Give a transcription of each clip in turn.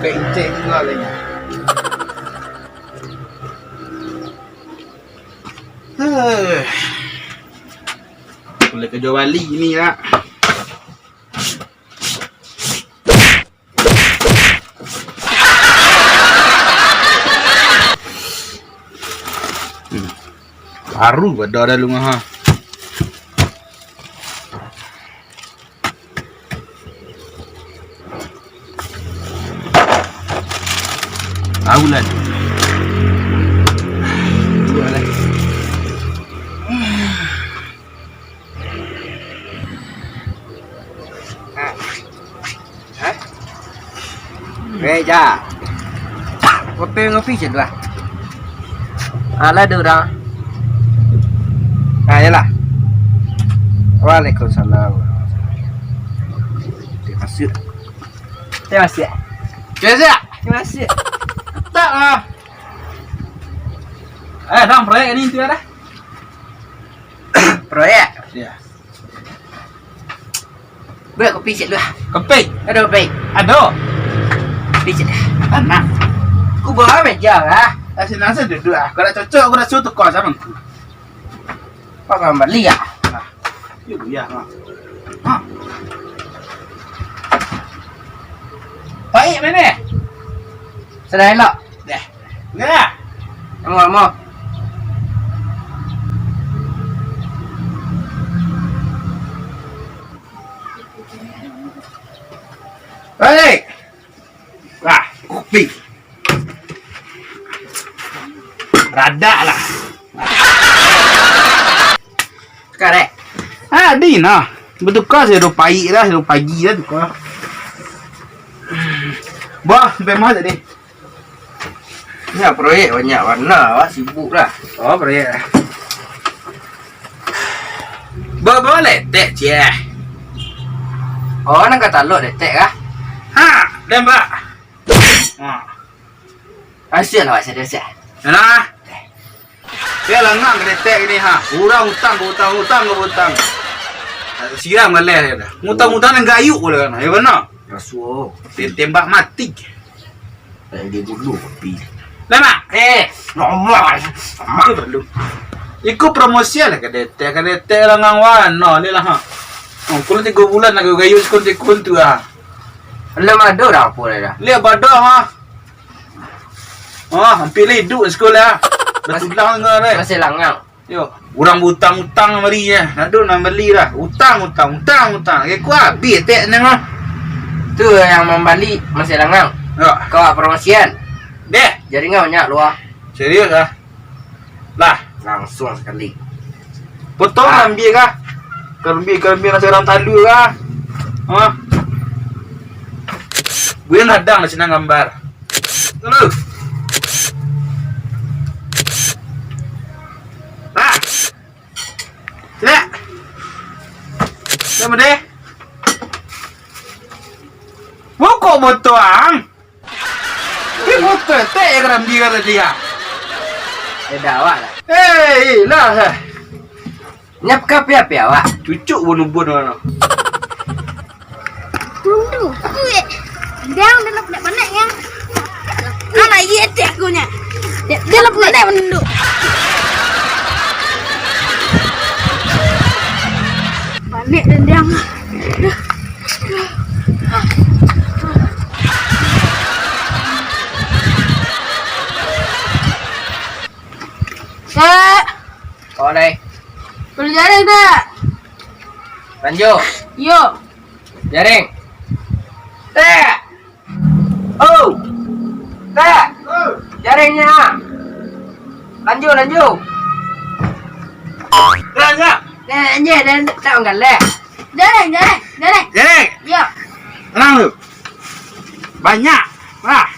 Baik cek juga lah. Boleh kerja balik ni lah. Baru pada dah lu ha. Tahu lah. Reja. Kopi ngopi je lah. Ala dah. Ah, yalah. Waalaikumsalam. Terima kasih. Terima kasih. Terima kasih. Tak lah. Dang proyek ni tu dah. Proyek. Ya. Buat kopi je lah. Kopi. Ada kopi. Ada. Kopi je. Anak. Ku bawa meja lah. Asyik nasa duduk ah. Kalau cocok aku dah suruh tukar sama aku. Kau kan balik ah. Yuk ya ha. Ha. Baik mana? Sudah elok. Dah. Ngah. Mau. Baik. Wah, kopi. Rada lah. Sekarang. Di nah. Bertukar saya pagi dah tukar. Bah, sampai mana tadi? Ya proyek banyak warna, wah sibuk lah. Oh, proyek. Bawa letek je. Oh, nak kata lo letek kah? Ha, dan mbak. Ha. Hasil lah saya dah. Nah. Dia lengang letek ni ha. Orang hutang. Siram galah dia dah. Hutang dengan gayuk pula kan. Ya benar. Rasuah. Tembak mati. Dia dulu kopi. Lama. Normal. Mak belum. Ikut promosi lah kadete lengang warna ni lah ha. Oh, kalau 3 bulan nak gayuk sekon tu ah. Belum ada dah apa dah. Lihat badak ha. Hampir hidup sekolah. Dah tulang dengan dia. Masih langang. Yo, orang hutang mari ya. Nak beli dah. Hutang. Ke kuat habis tek ni mah. Tu yang membalik masih langang. Yo, Kau promosian. deh. Jaringan banyak luar. Serius ah. Lah, Langsung sekali. potong ambil kah? Kerbi nasi orang talu kah? Ha? Gue nadang nak senang gambar. Tolong. Ah. Tidak. Sama deh. Pokok botoang. Ini botol teh yang rambi kata dia. Dah awak lah. Hei, lah. Nyap kapi apa awak? Cucuk bun-bun mana. Tundu. Dia dalam pandai yang. Anak iya cek aku nya. Dia dalam pandai mendu. Balik dan dia. Oh đây. Boleh jaring tak? Lanjut. Yo. Jaring. Tak. Oh. Tak. Jaringnya. Lanjut. Lanjut. Dan tak enggak leh. Jaring. Jadi, Yo. tenang lu. Banyak. Wah.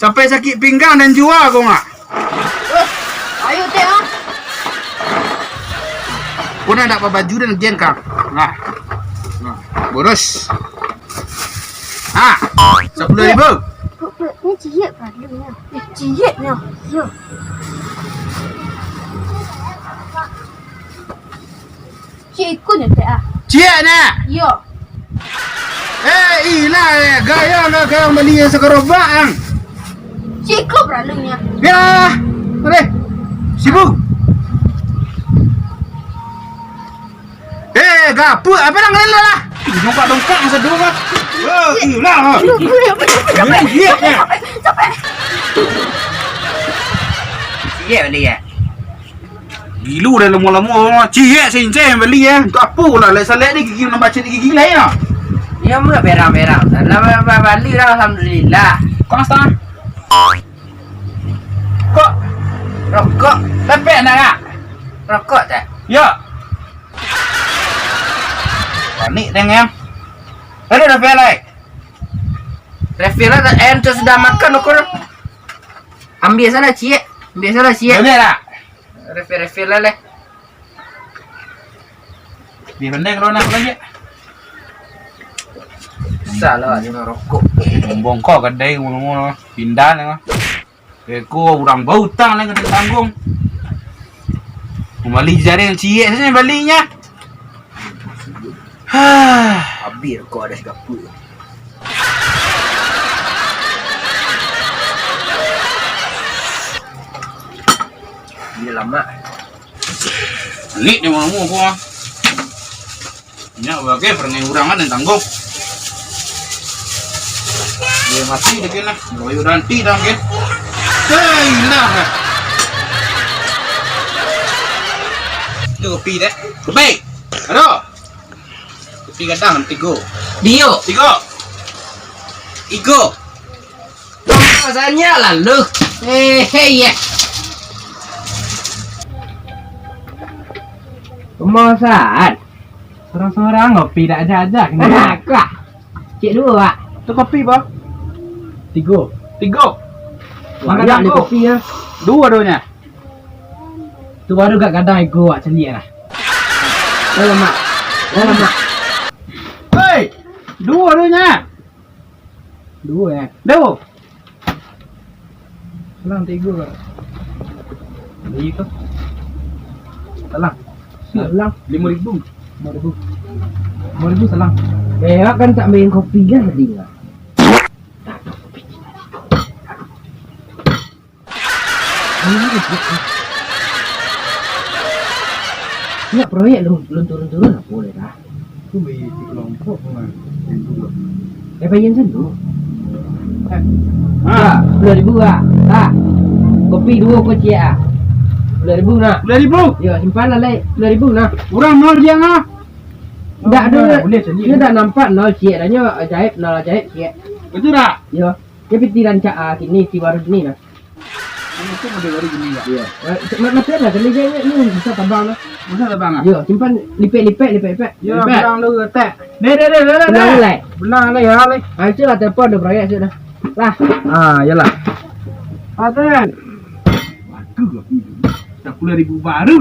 Sampai sakit pinggang dan jual kau nggak? Ayo teh ah. Kau nak dapat baju dan jengkang. Nah. Boros. 10.000. Ni ciet padunya. Cietnya. Yo. Cik ikut je teh ah. Cik nak. Yo. Ilah gaya nak kau beli sekerobak. Cikgu beralungnya. Ya, boleh. Sibuk. Gapu apa nang lah? Dongkak masa dulu kan. Ilah. Capek. Cie beli ya. Gilu dah lama-lama. Cie cincin beli Untuk apa lah? Selek ni gigi nak baca di gigi lain ya. Ya mula berang-berang. Lama balik dah alhamdulillah. Kau setengah. Kok rokok lepek nak tak? Rokok tak? Ya. Panik tengok. Ada dah pelai. Refill lah ente sudah makan ukur. Ambil sana cie. Boleh tak? Refill lah leh. Di benda kalau nak lagi. Salah dia rokok. Bongkok kedai mula-mula pindah ni. Aku orang bau hutang lah kena tanggung. Balik jari yang cie saja baliknya. Habis rokok ada segapa. Dia lama. Lik ni mana mu aku. Nya bagai pernah urangan yang tanggung. Dia mati dekat lah. Bayu ranti dah mungkin. Hei lah. Itu kopi deh. Kopi. Aduh. Kopi kadang tiga. Dio. Igo. Rasanya lalu. Ya. Pemasaan. Sorang-sorang kopi tak ajak-ajak. Kak. Cik dua, Pak. Tu kopi bah. Tiga. Mana dah ni kopi ya? Dua doanya. Tu baru kat kadang ego awak celik lah. Lemak. Hei, dua doanya. Dua ya. Dua. Salam tiga. Beli tu. Salam. Salam. 5,000. 5,000 salam. Awak kan tak main kopi kan tadi lah. Ya proyek lu belum turun-turun lah boleh dah. Tu beli di kelompok mana? Bayar sendu. Ah, 10,000 lah. Tak. Kopi 2 koci ah. 10,000 nak. 10,000. Ya simpan lah 10,000 nak. Orang nol dia ngah. Tak ada. Boleh sendiri. Dia tak nampak nol cik dah nya ajaib nol ajaib cik. Betul tak? Ya. Dia pitiran cak ah kini si baru ni lah. Itu model baru gini tak? Ya. Macam lah kali dia ni bisa tambang lah. Masa tak bang ah? Ya, simpan lipet. Ya, belang lu ketek. Deh. Belang lai. Belang lai ya lai. Ah, itu lah telefon dia proyek sudah. Lah. Ah, yalah. Aten. Waduh, dah 10,000 baru.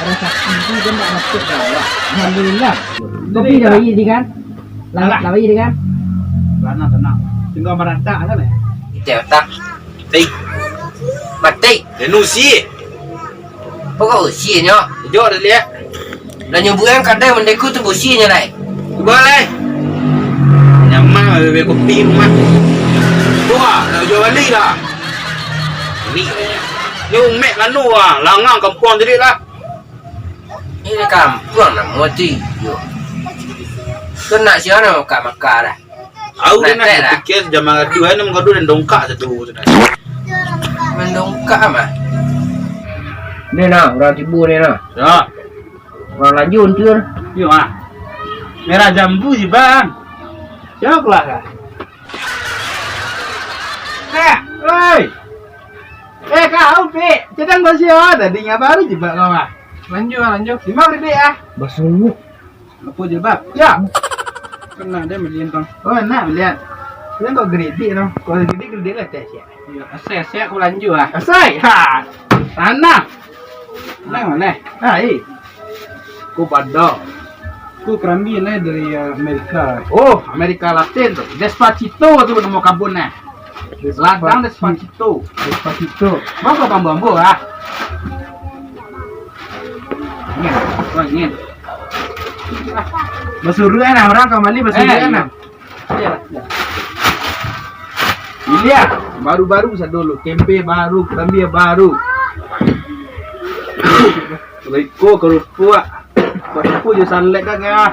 Ada saksi tu dia tak dapat dah. Alhamdulillah. Kopi dah bagi dia kan? Lah bagi dia kan? Lana tenang. Tinggal merata kan ya? Kita tak. Mati. Denusi. Pokok usianya. Jo dah lihat. Dan nyubuhan kadang mendeku tu usianya lai. Boleh. Nyaman bebe kopi mah. Wah, nak jual balik dah. Ni kayaknya. Ni umek kan tu langang kampung jadi lah. Ini kampung nak mati. Yo. Kena siapa nak makan dah. Aku nak fikir zaman kedua ni mengadu dan dongkak satu sudah. Mendongkak mah. Ni nah, orang tibu ni nah. Ya. Orang lanjut tu. Yo ah. Merah jambu sih bang. Siapa lah? Oi. Kau Pi, sedang bersih tadi ngabarin jebak kau ah. Lanjut. Lima beri ah. Bersungguh. Apa jebak? Ya. Kena dia beliin tong. Oh, nak belian. Dia kau gede tong. Kau gede lah teh ya. Ya, asai aku lanjut ah. Asai. Ha. Tanah. Mana? Ku pada. Ku kerambi lah dari Amerika. Oh, Amerika Latin tu. Despacito tu nama kabun nah. Ladang Despacito. Mau bambu ah. Ingin. Basuruan lah orang kembali basuruan lah. Iya, baru-baru saya dulu, tempe baru, kerambi baru. Riko kerupuk, kerupuk je salek kan ya.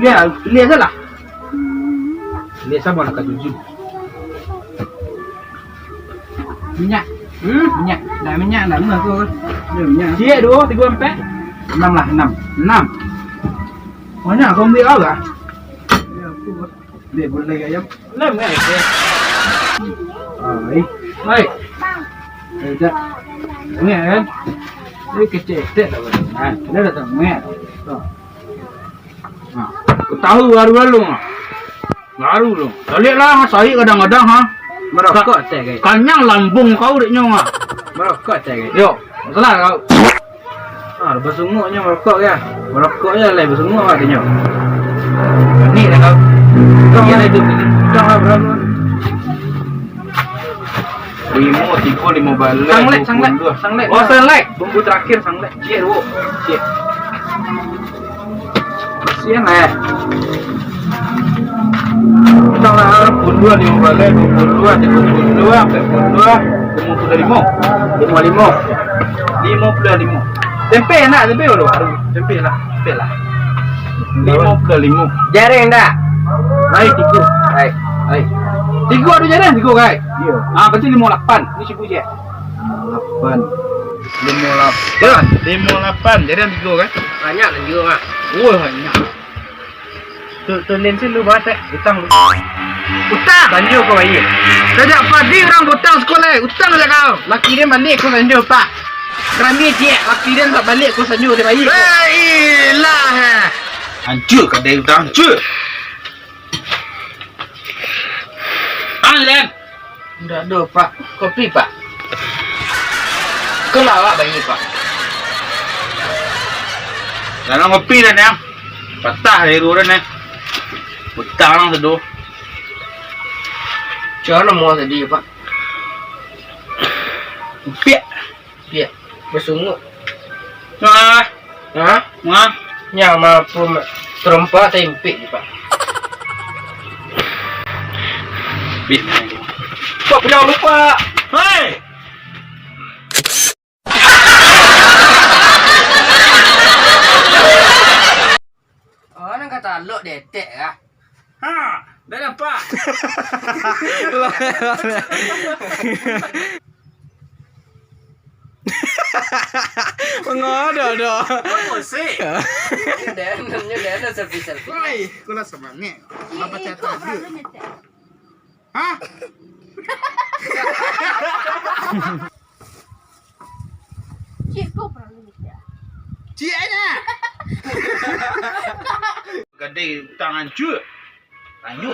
Lihat salah. Lihat sama nak tujuh. Minyak, minyak, dah minyak, dah mana tu? Minyak. Cie 2, 3, 4, 6 lah, 6. Banyak kau ambil apa? Dia boleh ayam. Lem kan? Hai. Dah. Ni kan? Dia kecil lah kan? Dia dah tahu ni. Kau tahu baru-baru ah. Baru lu. Lihatlah saya kadang-kadang ha. Merokok teh guys. Kanyang lambung kau dek nyong ah. Merokok teh guys. Yo, salah kau. Bersunguknya merokok ya. Merokoknya lah bersunguk ah dek nyong. Ni dah kau. Kau yang hidup ni. Kau berapa? 5 balik. Sanglet. Oh, sanglet. Bumbu terakhir sanglet. Cie dulu. Cie. Kasihan lah. Kita lah pun 2 5 balik, 22, 55. Tempe nak, tempe baru. Tempe lah. 55. Jaring dah. Baik, 3. Baik. 3 ada jaring, 3 guys. Iya. Berarti 58. Ni siapa je? 8. 58. Jaring 3 kan? Banyak dan juga mak. Oh, banyak. Tu lensi lu baca utang. Banjir kau bayi. Sejak pagi orang utang sekolah, utang aja kau. Laki dia balik kau banjir pak. Kerami dia, laki dia tak balik kau banjir dia bayi. Ilah. Hancur kedai utang hancur. Len. Dah ada pak. Kopi pak. Kelawak bayi pak. Dalam kopi dah ni. Patah dari luar ni. Utang lang sedo. Jangan mau tadi pak. Piak. Bersungguh. Hah? Yang mampu terempat tempe pak. Kok jangan lupa. Hei. Orang kata lo detek ah. Dah dapat. Mengada dah. Apa sih? Dia selfie. Hai, kau nak semangat. Apa cerita dia? Hah? Cik kau pernah lihat dia? Cik nya. Gadai tangan cuk. Lanjut.